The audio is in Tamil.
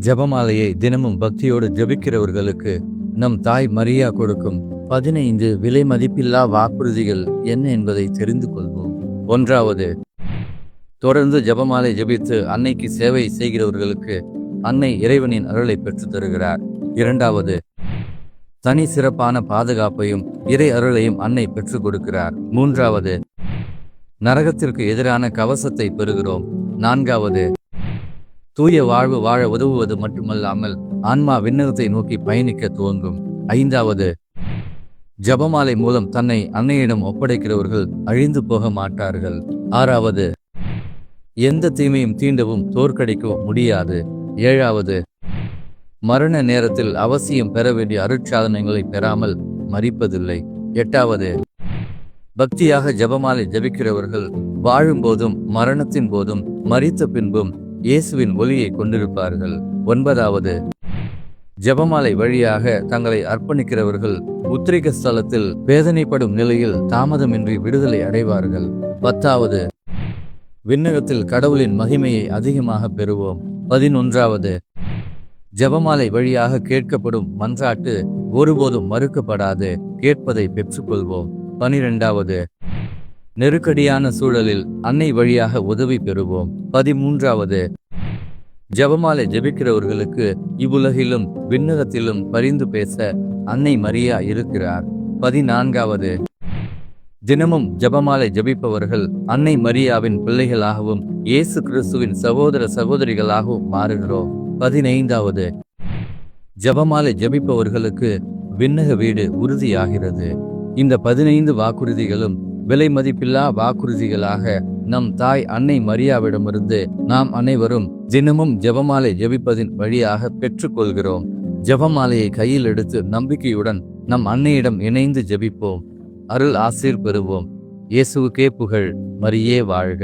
ஜெபமாலையை தினமும் பக்தியோடு ஜெபிக்கிறவர்களுக்கு நம் தாய் மரியா கொடுக்கும் 15 விலை மதிப்பில்லா வாக்குறுதிகள் என்ன என்பதை தெரிந்து கொள்வோம். 1. தொடர்ந்து ஜெபமாலை ஜெபித்து அன்னைக்கு சேவை செய்கிறவர்களுக்கு அன்னை இறைவனின் அருளை பெற்றுத் தருகிறார். 2. தனி சிறப்பான பாதுகாப்பையும் இறை அருளையும் அன்னை பெற்றுக் கொடுக்கிறார். 3. நரகத்திற்கு எதிரான கவசத்தை பெறுகிறோம். 4. தூய வாழ்வு வாழ உதவுவது மட்டுமல்லாமல் ஆன்மா விண்ணகத்தை நோக்கி பயணிக்க துவங்கும். 5. ஜெபமாலை மூலம் தன்னை அன்னையிடம் ஒப்படைக்கிறவர்கள் அழிந்து போக மாட்டார்கள். 6. எந்த தீமையும் தீண்டவும் தோற்கடிக்கவும் முடியாது. 7. மரண நேரத்தில் அவசியம் பெற வேண்டிய அருட்சாதனங்களை பெறாமல் மரிப்பதில்லை. 8. பக்தியாக ஜெபமாலை ஜெபிக்கிறவர்கள் வாழும்போதும் மரணத்தின் போதும் மரித்த பின்பும் இயேசுவின் ஒளியை கொண்டிருப்பார்கள். 9. ஜெபமாலை வழியாக தங்களை அர்ப்பணிக்கிறவர்கள் உத்திரிக ஸ்தலத்தில் வேதனைப்படும் நிலையில் தாமதமின்றி விடுதலை அடைவார்கள். 10. விண்ணகத்தில் கடவுளின் மகிமையை அதிகமாக பெறுவோம். 11. ஜெபமாலை வழியாக கேட்கப்படும் மன்றாட்டு ஒருபோதும் மறுக்கப்படாது. கேட்பதை பெற்றுக்கொள்வோம். 12. நெருக்கடியான சூழலில் அன்னை வழியாக உதவி பெறுவோம். 13. ஜெபமாலை ஜெபிக்கிறவர்களுக்கு இவ்வுலகிலும் விண்ணகத்திலும் பரிந்து பேச அன்னை மரியா இருக்கிறார். 14. தினமும் ஜெபமாலை ஜெபிப்பவர்கள் அன்னை மரியாவின் பிள்ளைகளாகவும் இயேசு கிறிஸ்துவின் சகோதர சகோதரிகளாகவும் மாறுகிறோம். 15. ஜெபமாலை ஜெபிப்பவர்களுக்கு விண்ணக வீடு உறுதியாகிறது. இந்த 15 வாக்குறுதிகளும் விலை மதிப்பில்லா வாக்குறுதிகளாக நம் தாய் அன்னை மரியாவிடமிருந்து நாம் அனைவரும் தினமும் ஜெபமாலை ஜெபிப்பதின் வழியாக பெற்றுக்கொள்கிறோம். ஜெபமாலையை கையில் எடுத்து நம்பிக்கையுடன் நம் அன்னையிடம் இணைந்து ஜெபிப்போம். அருள் ஆசீர் பெறுவோம். இயேசுவுக்கே புகழ். மரியே வாழ்க.